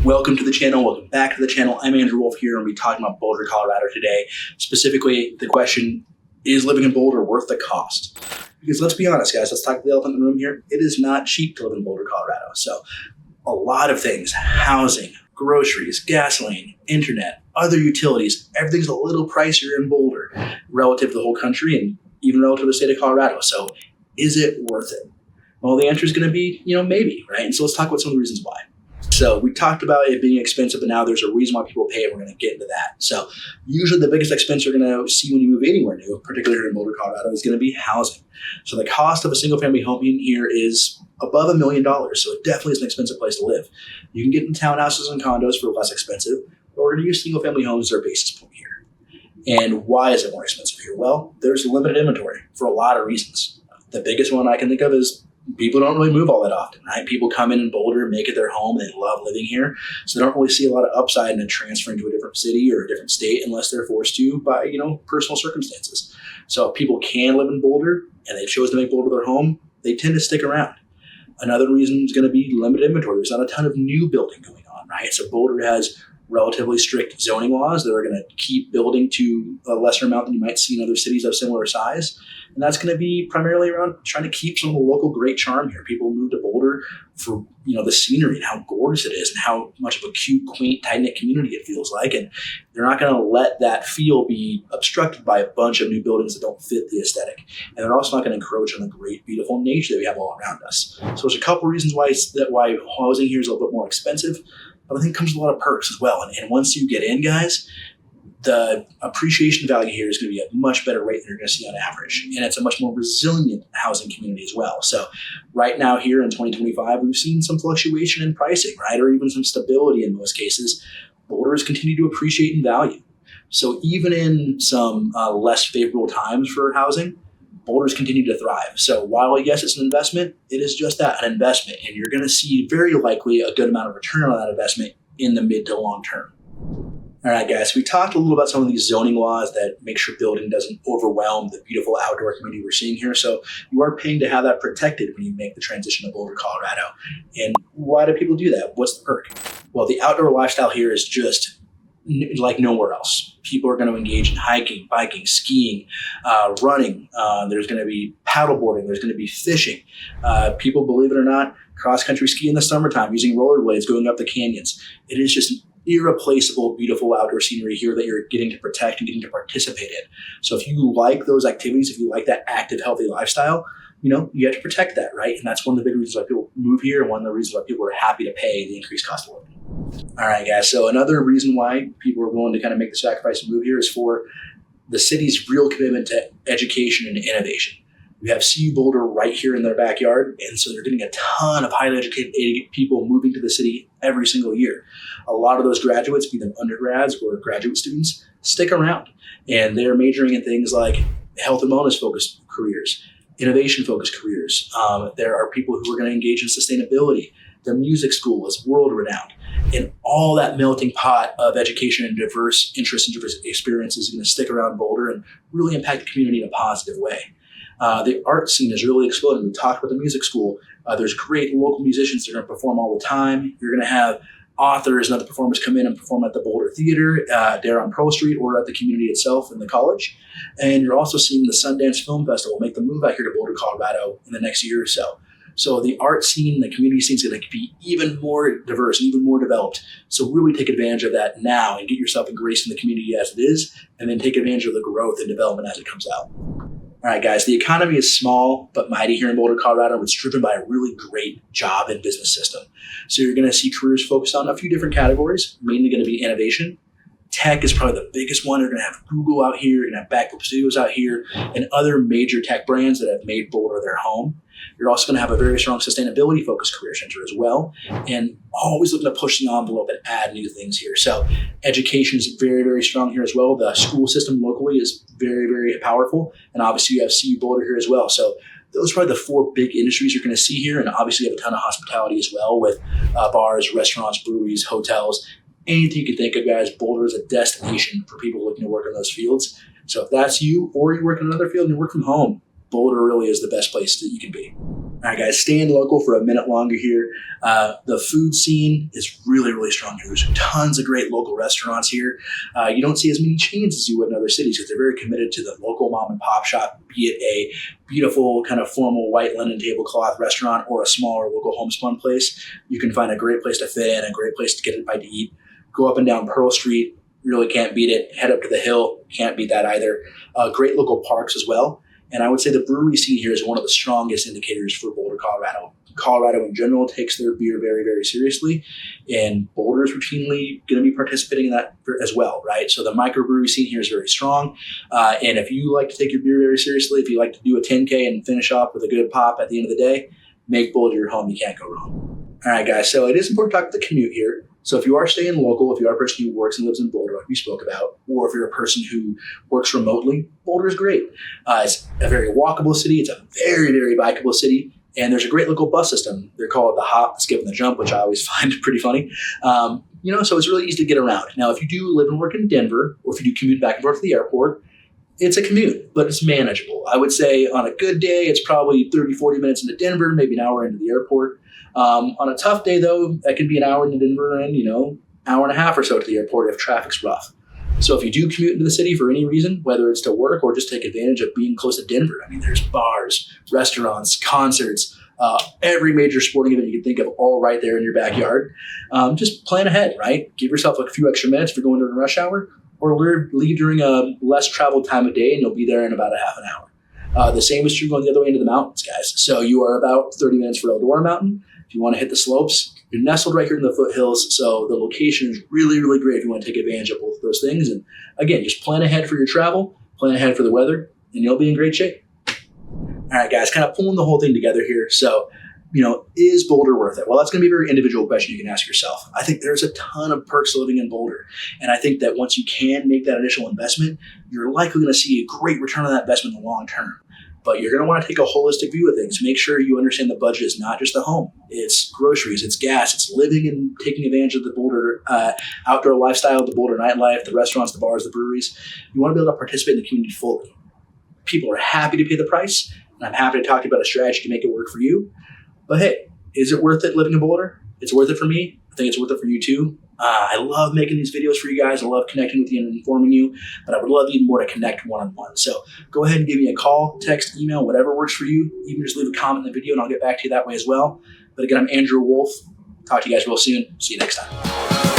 Welcome to the channel. Welcome back to the channel. I'm Andrew Wolfe here, and we'll be talking about Boulder, Colorado today. Specifically, the question, is living in Boulder worth the cost? Because let's be honest, guys, let's talk the elephant in the room here. It is not cheap to live in Boulder, Colorado. So a lot of things, housing, groceries, gasoline, internet, other utilities, everything's a little pricier in Boulder relative to the whole country and even relative to the state of Colorado. So is it worth it? Well, the answer is going to be, maybe, right? And so let's talk about some of the reasons why. So we talked about it being expensive, but now there's a reason why people pay it. We're going to get into that. So usually the biggest expense you're going to see when you move anywhere new, particularly here in Boulder, Colorado, is going to be housing. So the cost of a single-family home in here is above $1 million. So it definitely is an expensive place to live. You can get in townhouses and condos for less expensive, but we're going to use single-family homes as our basis point here. And why is it more expensive here? Well, there's limited inventory for a lot of reasons. The biggest one I can think of is people don't really move all that often, right? People come in Boulder, make it their home, and they love living here. So they don't really see a lot of upside in transferring to a different city or a different state unless they're forced to by, personal circumstances. So if people can live in Boulder and they chose to make Boulder their home, they tend to stick around. Another reason is going to be limited inventory. There's not a ton of new building going on, right? So Boulder has relatively strict zoning laws that are going to keep building to a lesser amount than you might see in other cities of similar size. And that's going to be primarily around trying to keep some of the local great charm here. People move to Boulder for, the scenery and how gorgeous it is and how much of a cute, quaint, tight-knit community it feels like. And they're not going to let that feel be obstructed by a bunch of new buildings that don't fit the aesthetic. And they're also not going to encroach on the great, beautiful nature that we have all around us. So there's a couple reasons why housing here is a little bit more expensive. But I think it comes with a lot of perks as well. And once you get in, guys, the appreciation value here is going to be a much better rate than you're going to see on average. And it's a much more resilient housing community as well. So right now here in 2025, we've seen some fluctuation in pricing, right? Or even some stability in most cases. Boulders continue to appreciate in value. So even in some less favorable times for housing, Boulders continue to thrive. So while, yes, it's an investment, it is just that, an investment. And you're going to see very likely a good amount of return on that investment in the mid to long term. All right, guys, we talked a little about some of these zoning laws that make sure building doesn't overwhelm the beautiful outdoor community we're seeing here. So you are paying to have that protected when you make the transition to Boulder, Colorado. And why do people do that? What's the perk? Well, the outdoor lifestyle here is just like nowhere else. People are going to engage in hiking, biking, skiing, running. There's going to be paddleboarding. There's going to be fishing. People, believe it or not, cross-country ski in the summertime using rollerblades going up the canyons. It is just an irreplaceable, beautiful outdoor scenery here that you're getting to protect and getting to participate in. So if you like those activities, if you like that active, healthy lifestyle, you have to protect that, right? And that's one of the big reasons why people move here and one of the reasons why people are happy to pay the increased cost of living. All right, guys. So another reason why people are willing to kind of make the sacrifice and move here is for the city's real commitment to education and innovation. We have CU Boulder right here in their backyard, and so they're getting a ton of highly educated people moving to the city every single year. A lot of those graduates, be them undergrads or graduate students, stick around, and they're majoring in things like health and wellness-focused careers, innovation-focused careers. There are people who are going to engage in sustainability. The music school is world-renowned. And all that melting pot of education and diverse interests and diverse experiences is going to stick around Boulder and really impact the community in a positive way. The art scene is really exploding. We talked about the music school. There's great local musicians that are going to perform all the time. You're going to have authors and other performers come in and perform at the Boulder Theater, there on Pearl Street, or at the community itself in the college. And you're also seeing the Sundance Film Festival make the move out here to Boulder, Colorado in the next year or so. So the art scene, the community scene is going to be even more diverse, even more developed. So really take advantage of that now and get yourself embraced in the community as it is, and then take advantage of the growth and development as it comes out. All right, guys, the economy is small but mighty here in Boulder, Colorado. It's driven by a really great job and business system. So you're going to see careers focused on a few different categories, mainly going to be innovation. Tech is probably the biggest one. You're going to have Google out here. You're going to have Backflip Studios out here and other major tech brands that have made Boulder their home. You're also going to have a very strong sustainability-focused career center as well, and always looking to push the envelope and add new things here. So education is very, very strong here as well. The school system locally is very, very powerful, and obviously you have CU Boulder here as well. So those are probably the four big industries you're going to see here, and obviously you have a ton of hospitality as well with bars, restaurants, breweries, hotels, anything you can think of, guys. Boulder is a destination for people looking to work in those fields. So if that's you, or you work in another field and you work from home, Boulder really is the best place that you can be. All right, guys, staying local for a minute longer here. The food scene is really, really strong here. There's tons of great local restaurants here. You don't see as many chains as you would in other cities because they're very committed to the local mom and pop shop, be it a beautiful kind of formal white linen tablecloth restaurant or a smaller local homespun place. You can find a great place to fit in, a great place to get a bite to eat. Go up and down Pearl Street, really can't beat it. Head up to the hill, can't beat that either. Great local parks as well. And I would say the brewery scene here is one of the strongest indicators for Boulder, Colorado. Colorado in general takes their beer very, very seriously, and Boulder is routinely going to be participating in that as well, right? So the microbrewery scene here is very strong. And if you like to take your beer very seriously, if you like to do a 10K and finish off with a good pop at the end of the day, make Boulder your home. You can't go wrong. All right, guys. So it is important to talk about the commute here. So if you are staying local, if you are a person who works and lives in Boulder, like we spoke about, or if you're a person who works remotely, Boulder is great. It's a very walkable city. It's a very, very bikeable city. And there's a great local bus system. They're called the Hop, Skip, and the Jump, which I always find pretty funny. So it's really easy to get around. Now, if you do live and work in Denver, or if you do commute back and forth to the airport, it's a commute, but it's manageable. I would say on a good day, it's probably 30, 40 minutes into Denver, maybe an hour into the airport. On a tough day, though, that can be an hour into Denver and, hour and a half or so to the airport if traffic's rough. So if you do commute into the city for any reason, whether it's to work or just take advantage of being close to Denver, there's bars, restaurants, concerts, every major sporting event you can think of all right there in your backyard. Just plan ahead, right? Give yourself a few extra minutes for going during rush hour, or leave during a less traveled time of day and you'll be there in about a half an hour. The same is true going the other way into the mountains, guys. So you are about 30 minutes for Eldora Mountain. If you want to hit the slopes, you're nestled right here in the foothills. So the location is really, really great if you want to take advantage of both of those things. And again, just plan ahead for your travel, plan ahead for the weather, and you'll be in great shape. All right, guys, kind of pulling the whole thing together here. So, is Boulder worth it? Well, that's going to be a very individual question you can ask yourself. I think there's a ton of perks to living in Boulder. And I think that once you can make that initial investment, you're likely going to see a great return on that investment in the long term. But you're going to want to take a holistic view of things. Make sure you understand the budget is not just the home. It's groceries, it's gas, it's living and taking advantage of the Boulder outdoor lifestyle, the Boulder nightlife, the restaurants, the bars, the breweries. You want to be able to participate in the community fully. People are happy to pay the price, and I'm happy to talk to you about a strategy to make it work for you. But hey, is it worth it living in Boulder? It's worth it for me. I think it's worth it for you too. I love making these videos for you guys. I love connecting with you and informing you, but I would love even more to connect one-on-one. So go ahead and give me a call, text, email, whatever works for you. Even just leave a comment in the video and I'll get back to you that way as well. But again, I'm Andrew Wolfe. Talk to you guys real soon. See you next time.